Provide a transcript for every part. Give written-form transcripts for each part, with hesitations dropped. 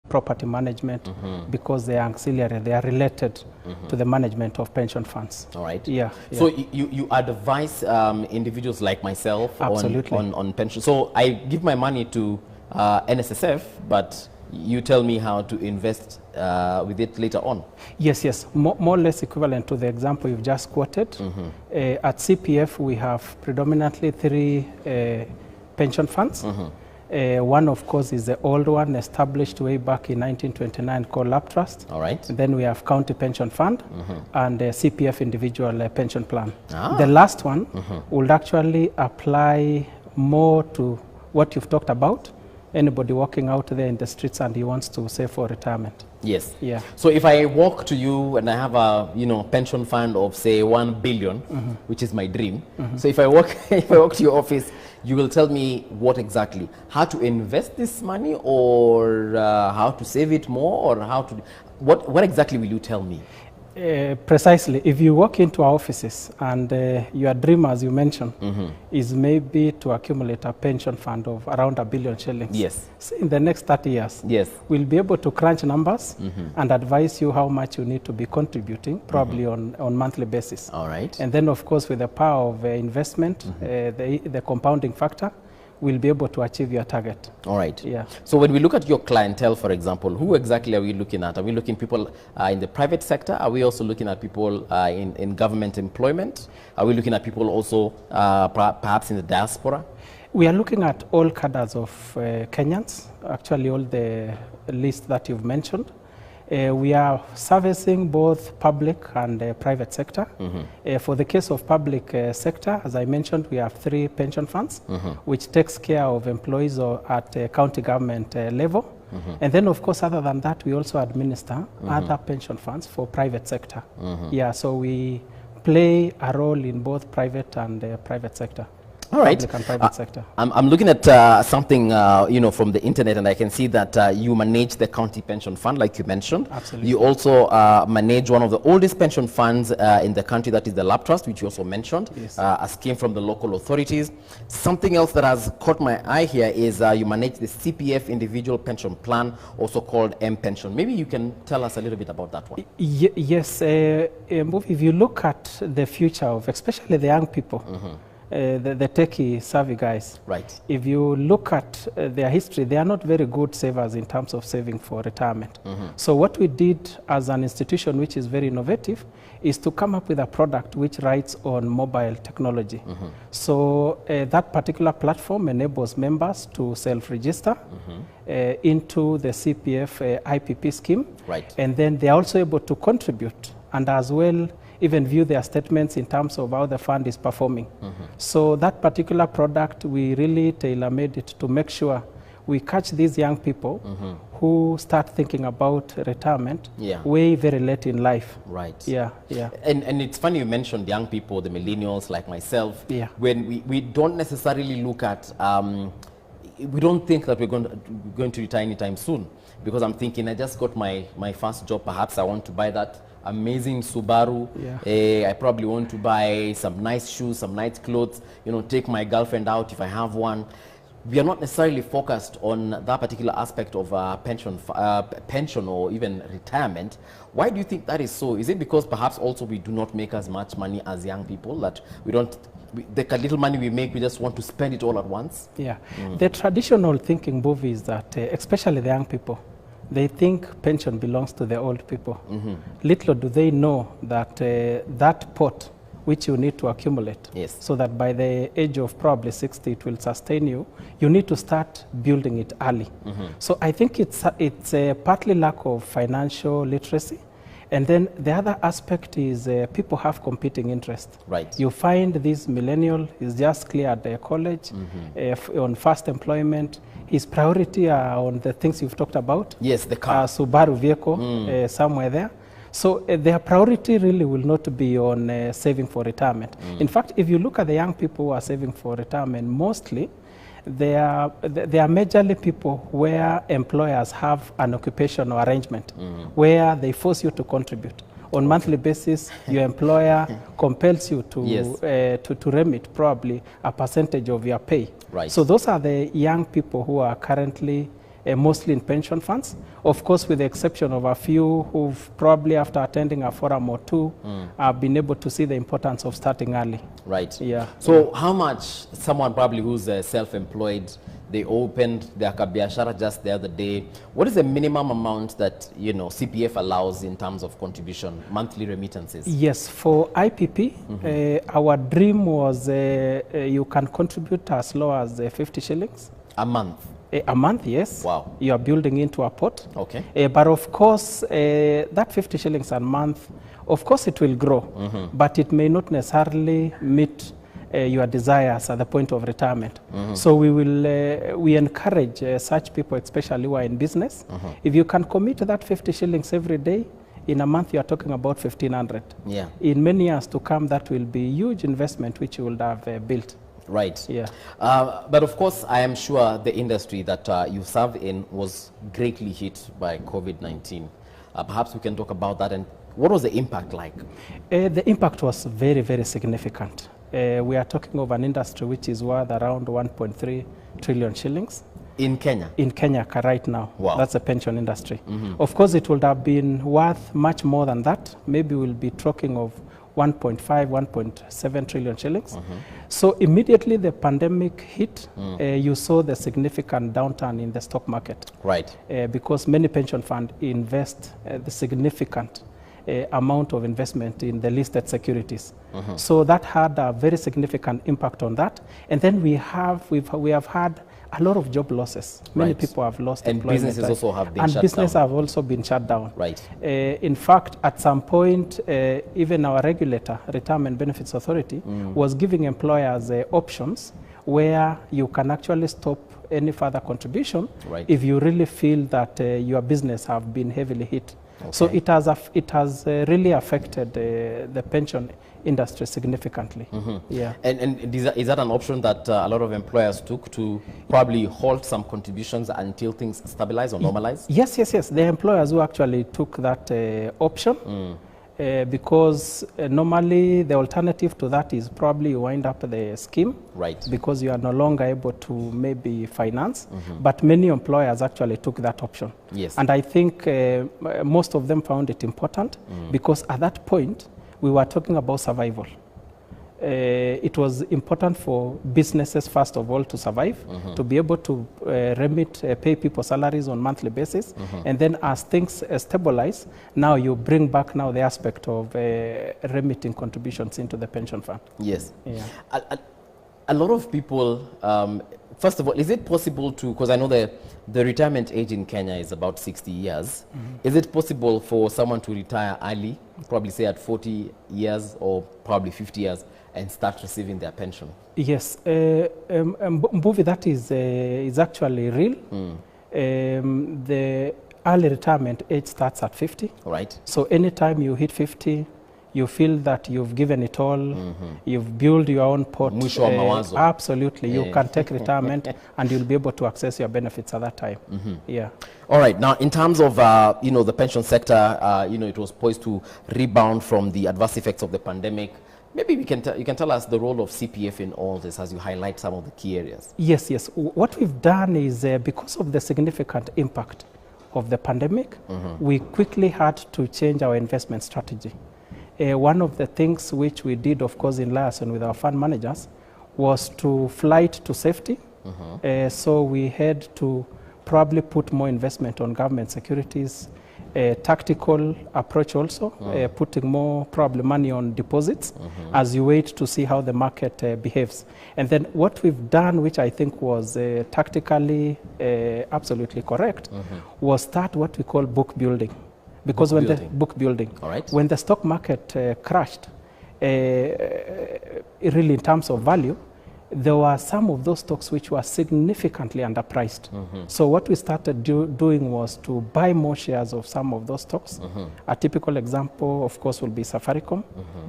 property management, because they are auxiliary, they are related to the management of pension funds. All right. Yeah. So you advise individuals like myself on pension. So I give my money to NSSF, but you tell me how to invest with it later on. Yes. More or less equivalent to the example you've just quoted. At CPF, we have predominantly 3 pension funds. One, of course, is the old one established way back in 1929 called Lap Trust. All right. Then we have County Pension Fund and CPF Individual Pension Plan. The last one would actually apply more to what you've talked about. Anybody walking out there in the streets and he wants to save for retirement. Yes. Yeah. So if I walk to you and I have a pension fund of say 1 billion, which is my dream. So if I walk to your office, you will tell me what exactly, how to invest this money, or how to save it more, or how to, what exactly will you tell me? Precisely. If you walk into our offices and your dream, as you mentioned, is maybe to accumulate a pension fund of around 1 billion shillings. Yes. So in the next 30 years, yes, we'll be able to crunch numbers and advise you how much you need to be contributing, probably on monthly basis. All right. And then, of course, with the power of investment, the compounding factor, will be able to achieve your target. All right. Yeah. So when we look at your clientele, for example, who exactly are we looking at? Are we looking people in the private sector? Are we also looking at people in government employment? Are we looking at people also perhaps in the diaspora? We are looking at all cadres of Kenyans, actually all the list that you've mentioned. We are servicing both public and private sector. For the case of public sector, as I mentioned, we have 3 pension funds, which takes care of employees at county government level. And then, of course, other than that, we also administer other pension funds for private sector. Yeah, so we play a role in both private and private sector. All right. Public and private sector. I'm looking at something from the internet, and I can see that you manage the county pension fund, like you mentioned. Absolutely. You also manage one of the oldest pension funds in the country, that is the Lap Trust, which you also mentioned, yes, a scheme from the local authorities. Something else that has caught my eye here is you manage the CPF Individual Pension Plan, also called M-Pension. Maybe you can tell us a little bit about that one. Yes. If you look at the future of especially the young people, the techie savvy guys. Right. If you look at their history, they are not very good savers in terms of saving for retirement. So what we did as an institution, which is very innovative, is to come up with a product which rides on mobile technology. So that particular platform enables members to self-register into the CPF IPP scheme. Right. And then they are also able to contribute and as well even view their statements in terms of how the fund is performing. So that particular product, we really tailor-made it to make sure we catch these young people who start thinking about retirement way very late in life. Right. Yeah. And it's funny you mentioned young people, the millennials like myself. Yeah. When we don't necessarily look at, we don't think that we're going to retire anytime soon, because I'm thinking I just got my first job, perhaps I want to buy that amazing Subaru. I probably want to buy some nice shoes, some nice clothes, take my girlfriend out if I have one. We are not necessarily focused on that particular aspect of pension or even retirement. Why do you think that is so? Is it because perhaps also we do not make as much money as young people, that we don't, the little money we make, we just want to spend it all at once? Yeah. The traditional thinking, Bovi, is that especially the young people, they think pension belongs to the old people. Little do they know that that pot which you need to accumulate, so that by the age of probably 60 it will sustain you, you need to start building it early. So I think it's partly lack of financial literacy. And then the other aspect is people have competing interests. Right. You find this millennial is just cleared college, on first employment. His priority are on the things you've talked about. Yes, the car. Subaru vehicle, somewhere there. So their priority really will not be on saving for retirement. In fact, if you look at the young people who are saving for retirement, mostly they are majorly people where employers have an occupational arrangement where they force you to contribute. On monthly basis, your employer compels you to remit probably a percentage of your pay. Right. So those are the young people who are currently mostly in pension funds. Of course, with the exception of a few who've probably, after attending a forum or two, have been able to see the importance of starting early. Right. Yeah. So how much someone probably who's self-employed, they opened their kabiashara just the other day, what is the minimum amount that, you know, CPF allows in terms of contribution, monthly remittances? Yes, for IPP, our dream was you can contribute as low as 50 shillings. A month? A month, yes. Wow. You are building into a pot. Okay. But of course, that 50 shillings a month, of course it will grow, but it may not necessarily meet your desires at the point of retirement. So we encourage such people, especially who are in business. If you can commit that 50 shillings every day, in a month you are talking about 1,500. Yeah. In many years to come, that will be a huge investment which you will have built. Right. Yeah. But of course, I am sure the industry that you serve in was greatly hit by COVID-19. Perhaps we can talk about that, and what was the impact like? The impact was very, very significant. We are talking of an industry which is worth around 1.3 trillion shillings. In Kenya? In Kenya right now. Wow. That's the pension industry. Of course, it would have been worth much more than that. Maybe we'll be talking of 1.5, 1.7 trillion shillings. So immediately the pandemic hit, you saw the significant downturn in the stock market. Right. Because many pension funds invest the significant amount of investment in the listed securities. So that had a very significant impact on that. And then we have had a lot of job losses. Many people have lost employment. And businesses also have been shut down. And businesses have also been shut down. Right. In fact, at some point, even our regulator, Retirement Benefits Authority, was giving employers options where you can actually stop any further contribution if you really feel that your business have been heavily hit. Okay. So it has really affected the pension industry significantly. Yeah. And is that an option that a lot of employers took to probably halt some contributions until things stabilize or normalize? Yes. The employers who actually took that option because normally the alternative to that is probably you wind up the scheme, right? Because you are no longer able to maybe finance. But many employers actually took that option. Yes. And I think most of them found it important because at that point we were talking about survival. It was important for businesses, first of all, to survive, to be able to pay people salaries on monthly basis. And then as things stabilize, now you bring back now the aspect of remitting contributions into the pension fund. Yes. Yeah. A lot of people, first of all, is it possible to, because I know the retirement age in Kenya is about 60 years. Is it possible for someone to retire early, probably say at 40 years or probably 50 years, and start receiving their pension? Yes, Mbuvi, that is actually real. The early retirement age starts at 50. Right. So anytime you hit 50, you feel that you've given it all, you've built your own pot. Absolutely, you can take retirement and you'll be able to access your benefits at that time. Yeah. All right. Now, in terms of the pension sector, it was poised to rebound from the adverse effects of the pandemic. Maybe you can tell us the role of CPF in all this as you highlight some of the key areas. Yes. What we've done is because of the significant impact of the pandemic, we quickly had to change our investment strategy. One of the things which we did, of course, in liaison with our fund managers was to flight to safety. So we had to probably put more investment on government securities, tactical approach also, putting more probably money on deposits as you wait to see how the market behaves. And then what we've done, which I think was tactically absolutely correct, was start what we call book building. Because when the stock market crashed, really in terms of value, there were some of those stocks which were significantly underpriced. So what we started doing was to buy more shares of some of those stocks. A typical example, of course, will be Safaricom.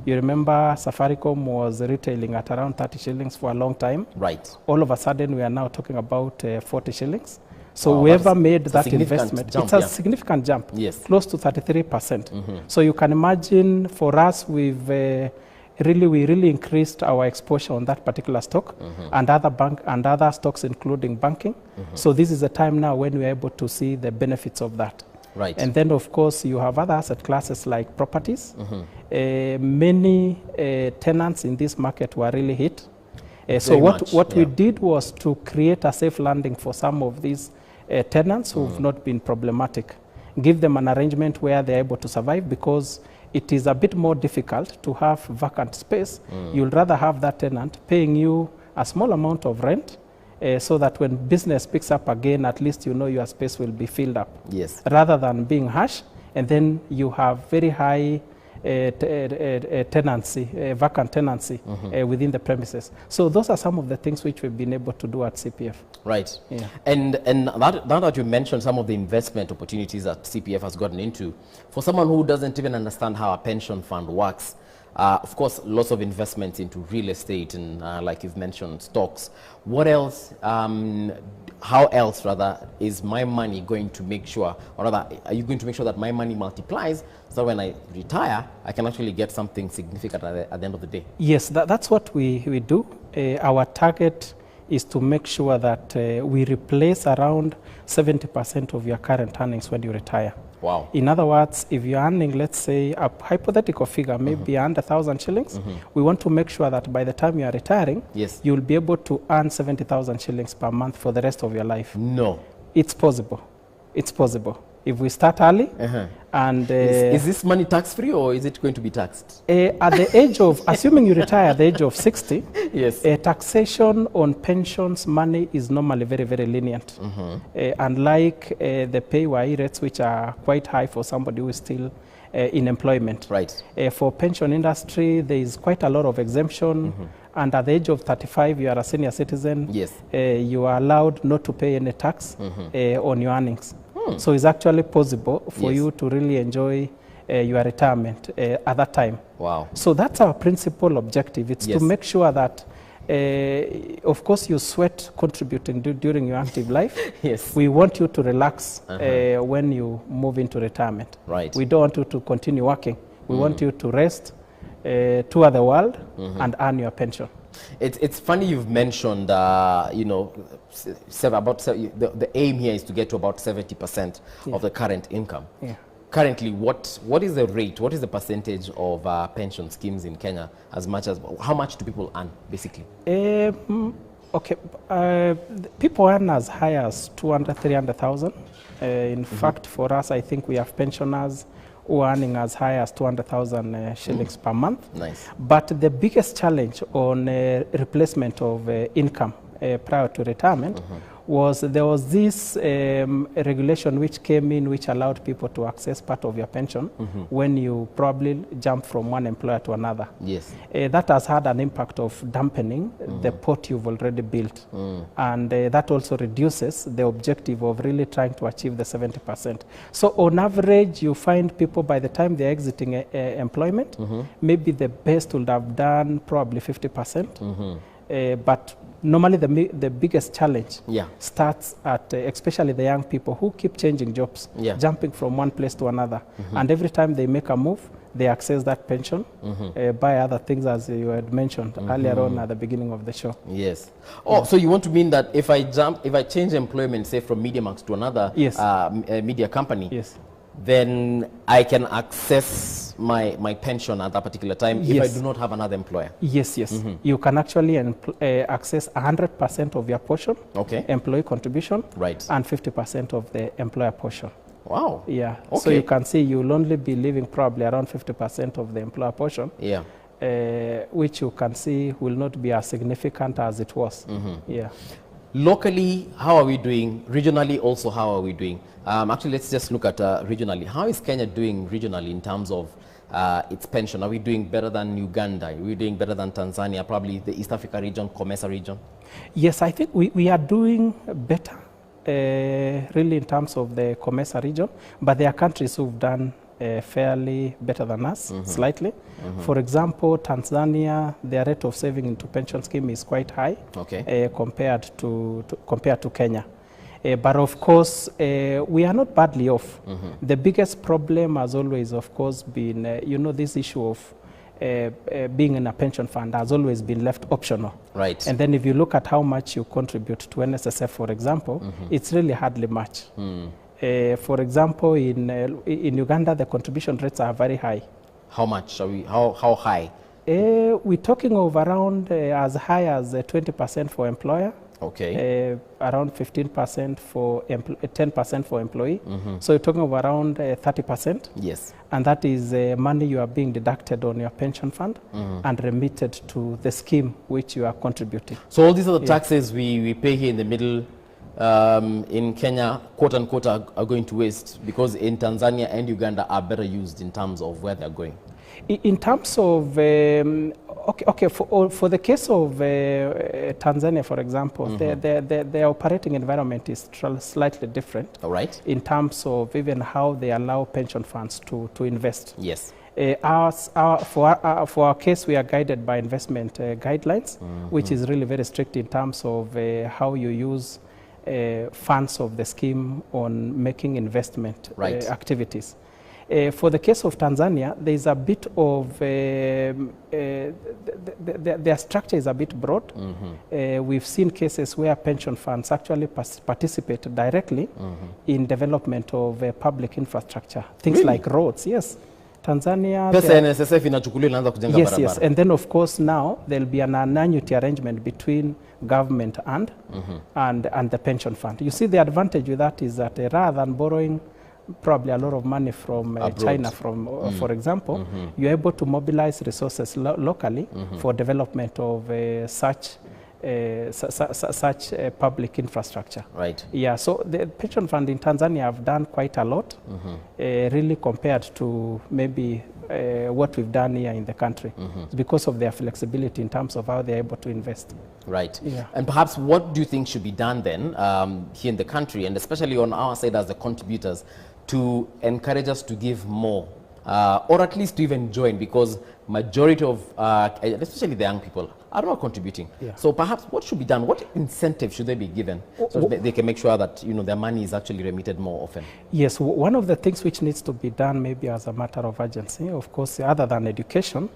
You remember Safaricom was retailing at around 30 shillings for a long time. Right. All of a sudden, we are now talking about 40 shillings. So whoever made that investment, it's a significant jump, yes, close to 33%. So you can imagine for us, we've we really increased our exposure on that particular stock and other stocks, including banking. So this is a time now when we're able to see the benefits of that. Right. And then, of course, you have other asset classes like properties. Many tenants in this market were really hit. So what we did was to create a safe landing for some of these tenants who've not been problematic. Give them an arrangement where they're able to survive, because it is a bit more difficult to have vacant space. You'll rather have that tenant paying you a small amount of rent, so that when business picks up again, at least you know your space will be filled up. Yes. Rather than being harsh, and then you have very high tenancy, vacant tenancy within the premises. So those are some of the things which we've been able to do at CPF. Right. Yeah. And now that you mentioned some of the investment opportunities that CPF has gotten into, for someone who doesn't even understand how a pension fund works, of course, lots of investments into real estate and, like you've mentioned, stocks. What else, how else, rather, is my money going to make sure, or rather, are you going to make sure that my money multiplies so when I retire, I can actually get something significant at the end of the day? Yes, that's what we do. Our target is to make sure that we replace around 70% of your current earnings when you retire. Wow. In other words, if you're earning, let's say, a hypothetical figure, maybe under 1,000 shillings, we want to make sure that by the time you are retiring, yes, you'll be able to earn 70,000 shillings per month for the rest of your life. No. It's possible. It's possible. If we start early, and is this money tax-free, or is it going to be taxed? At the age of, assuming you retire at the age of 60, yes, taxation on pensions money is normally very, very lenient. Unlike the PAYE rates, which are quite high for somebody who is still in employment. Right. For pension industry, there is quite a lot of exemption. And at the age of 35, you are a senior citizen. Yes. You are allowed not to pay any tax on your earnings. So it's actually possible for you to really enjoy your retirement at that time. Wow. So that's our principal objective. It's to make sure that, of course, you sweat contributing during your active life. Yes. We want you to relax when you move into retirement. Right. We don't want you to continue working. We want you to rest, tour the world, and earn your pension. It's funny you've mentioned, you know, the aim here is to get to about 70% of the current income. Yeah. Currently, what is the rate, what is the percentage of pension schemes in Kenya, how much do people earn, basically? Okay, people earn as high as 200, 300,000. In fact, for us, I think we have pensioners who are earning as high as 200,000 shillings per month. Nice. But the biggest challenge on replacement of income prior to retirement was there was this regulation which came in which allowed people to access part of your pension when you probably jump from one employer to another. Yes. That has had an impact of dampening the pot you've already built. And that also reduces the objective of really trying to achieve the 70%. So on average, you find people by the time they're exiting employment, maybe the best would have done probably 50%. But normally the biggest challenge starts at especially the young people who keep changing jobs, jumping from one place to another. And every time they make a move, they access that pension, buy other things, as you had mentioned earlier on at the beginning of the show. Yes. Oh, so you want to mean that if I change employment, say from MediaMax to another media company, then I can access my pension at that particular time if I do not have another employer? Yes, yes. You can actually access 100% of your portion, employee contribution, and 50% of the employer portion. Wow. Yeah. Okay. So you can see you'll only be leaving probably around 50% of the employer portion. Yeah. Which you can see will not be as significant as it was. Yeah. Locally, how are we doing? Regionally, also, how are we doing? Actually, let's just look at regionally. How is Kenya doing regionally in terms of its pension? Are we doing better than Uganda? Are we doing better than Tanzania? Probably the East Africa region, COMESA region? Yes, I think we are doing better, really, in terms of the COMESA region. But there are countries who've done fairly better than us, slightly. For example, Tanzania, their rate of saving into pension scheme is quite high compared to Kenya. But of course, we are not badly off. The biggest problem has always, of course, been, you know, this issue of being in a pension fund has always been left optional. Right. And then if you look at how much you contribute to NSSF, for example, it's really hardly much. For example, in Uganda, the contribution rates are very high. How much are we? How high? We're talking of around as high as 20% for employer. Okay. Around 15% for 10% for employee. So you're talking of around 30%. Yes. And that is money you are being deducted on your pension fund and remitted to the scheme which you are contributing. So all these are the taxes we pay here in the middle in Kenya, quote unquote, are going to waste, because in Tanzania and Uganda are better used in terms of where they're going. In terms of, for the case of Tanzania, for example, their operating environment is slightly different. All right. In terms of even how they allow pension funds to invest. Yes. For our case, we are guided by investment guidelines, which is really very strict in terms of how you use funds of the scheme on making investment activities. For the case of Tanzania, there is a bit of, their structure is a bit broad. We've seen cases where pension funds actually participate directly in development of public infrastructure, things like roads. Yes, Tanzania. Pesa NSSF inachukuliwa inaanza kujenga barabara. Yes, and then of course now there'll be an annuity arrangement between government and the pension fund. You see, the advantage with that is that rather than borrowing probably a lot of money from China, for example, you're able to mobilize resources locally for development of such public infrastructure. Right. Yeah, so the pension fund in Tanzania have done quite a lot, really compared to maybe what we've done here in the country, because of their flexibility in terms of how they're able to invest. Right. Yeah. And perhaps what do you think should be done then here in the country, and especially on our side as the contributors, to encourage us to give more, or at least to even join, because majority of, especially the young people, are not contributing. Yeah. So perhaps what should be done? What incentive should they be given so they can make sure that their money is actually remitted more often? Yes, one of the things which needs to be done maybe as a matter of urgency, of course, other than education,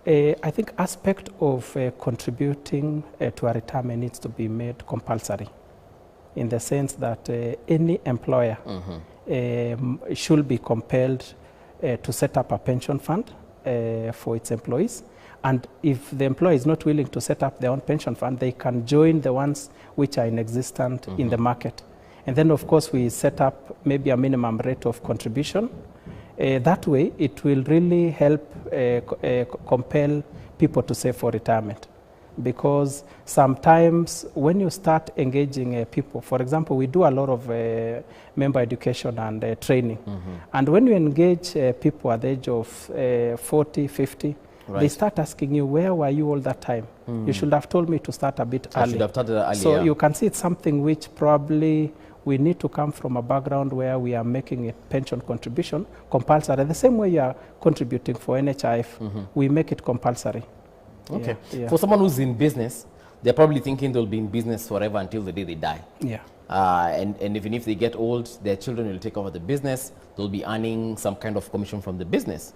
I think aspect of contributing to a retirement needs to be made compulsory, in the sense that any employer should be compelled to set up a pension fund for its employees. And if the employer is not willing to set up their own pension fund, they can join the ones which are in existence in the market. And then, of course, we set up maybe a minimum rate of contribution. That way, it will really help compel people to save for retirement. Because sometimes when you start engaging people, for example, we do a lot of member education and training. And when you engage people at the age of 40, 50, they start asking you, where were you all that time? You should have told me to start a bit early. I should have started earlier. So you can see it's something which probably we need to come from a background where we are making a pension contribution compulsory. The same way you are contributing for NHIF, we make it compulsory. Okay. Yeah. For someone who's in business, they're probably thinking they'll be in business forever until the day they die. Yeah. And even if they get old, their children will take over the business. They'll be earning some kind of commission from the business.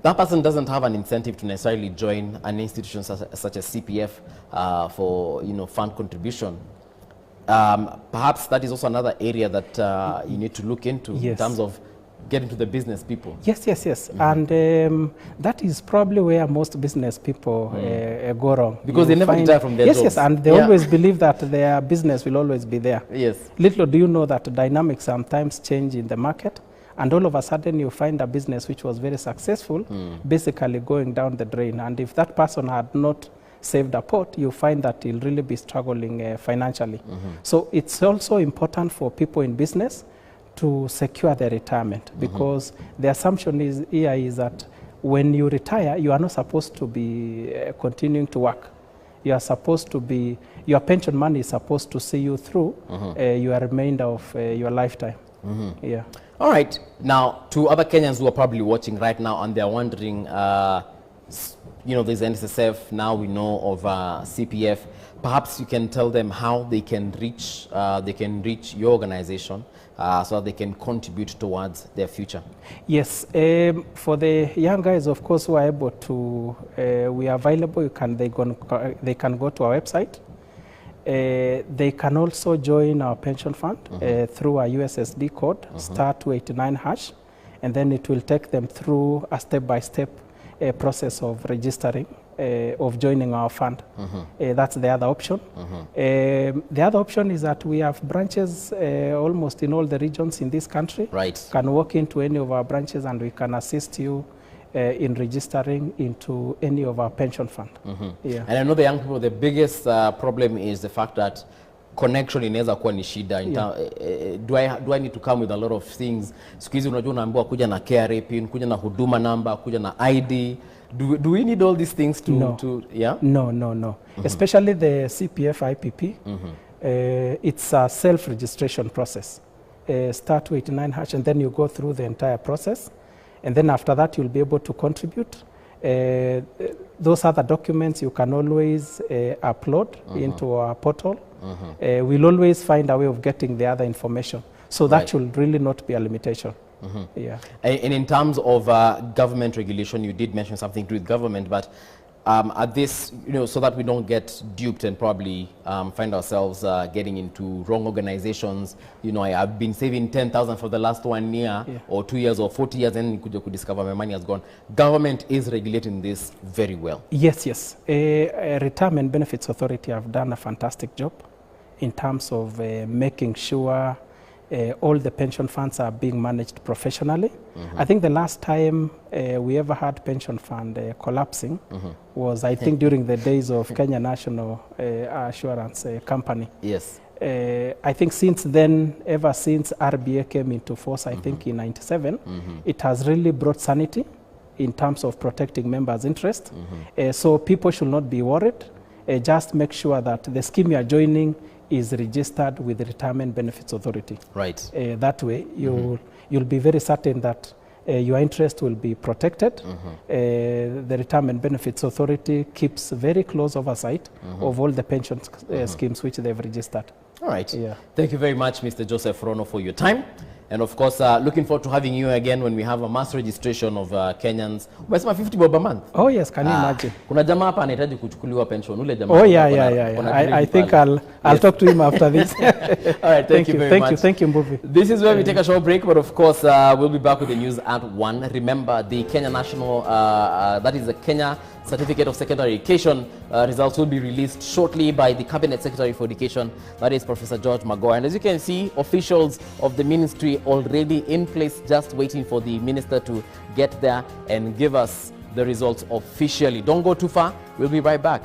That person doesn't have an incentive to necessarily join an institution such as CPF for fund contribution. Perhaps that is also another area that you need to look into in terms of getting to the business people. Yes. And that is probably where most business people go wrong. Because they never retire from their jobs. Yes, and they always believe that their business will always be there. Yes. Little do you know that dynamics sometimes change in the market, and all of a sudden you find a business which was very successful basically going down the drain. And if that person had not saved a pot, you find that he'll really be struggling financially. So it's also important for people in business to secure their retirement, because the assumption is that when you retire, you are not supposed to be continuing to work. You are supposed to be, your pension money is supposed to see you through your remainder of your lifetime. Yeah. All right. Now, to other Kenyans who are probably watching right now and they're wondering, there's NSSF, now we know of CPF. Perhaps you can tell them how they can reach your organization so that they can contribute towards their future? Yes, for the young guys, of course, who are able to, we are available. They can go to our website. They can also join our pension fund through a USSD code, *289#, and then it will take them through a step-by-step process of registering, of joining our fund. That's the other option. The other option is that we have branches almost in all the regions in this country. Right. You can walk into any of our branches and we can assist you in registering into any of our pension fund. Yeah. And I know the young people, the biggest problem is the fact that connection inaweza kuwa ni shida. Do I need to come with a lot of things? Siku hizi unajua unaambiwa kuja na KRA pin, kuja na huduma number, kuja na ID. Do we need all these things to yeah? No. Especially the CPF IPP. It's a self-registration process. *289#, and then you go through the entire process. And then after that, you'll be able to contribute. Those other documents you can always upload into our portal. We'll always find a way of getting the other information. So that should really not be a limitation. Yeah. And in terms of government regulation, you did mention something to do with government, but at this, so that we don't get duped and probably find ourselves getting into wrong organizations. I've been saving 10,000 for the last 1 year or 2 years or 40 years, and you could discover my money has gone. Government is regulating this very well. Yes. Retirement Benefits Authority have done a fantastic job in terms of making sure all the pension funds are being managed professionally. I think the last time we ever had pension fund collapsing was, I think, during the days of Kenya National Assurance Company. Yes. I think since then, ever since RBA came into force, I think in '97, it has really brought sanity in terms of protecting members' interest. So people should not be worried. Just make sure that the scheme you are joining is registered with the Retirement Benefits Authority. Right. That way, you'll be very certain that your interest will be protected. The Retirement Benefits Authority keeps very close oversight of all the pension schemes which they've registered. All right. Yeah. Thank you very much, Mr. Joseph Rono, for your time. And of course, looking forward to having you again when we have a mass registration of Kenyans. Umesema 50 bob a month? Oh yes, can you imagine? Kuna jamaa hapa anahitaji kuchukuliwa pension. Ule jamaa. Oh yeah. I think I'll talk to him after this. All right, thank you very much. Thank you, Mbuvi. This is where we take a short break, but of course, we'll be back with the news at 1. Remember, the Kenya National, that is the Kenya Certificate of Secondary Education results will be released shortly by the Cabinet Secretary for Education, that is Professor George Magoha. And as you can see, officials of the ministry already in place, just waiting for the minister to get there and give us the results officially. Don't go too far. We'll be right back.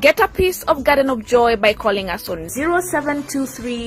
Get a piece of Garden of Joy by calling us on 0723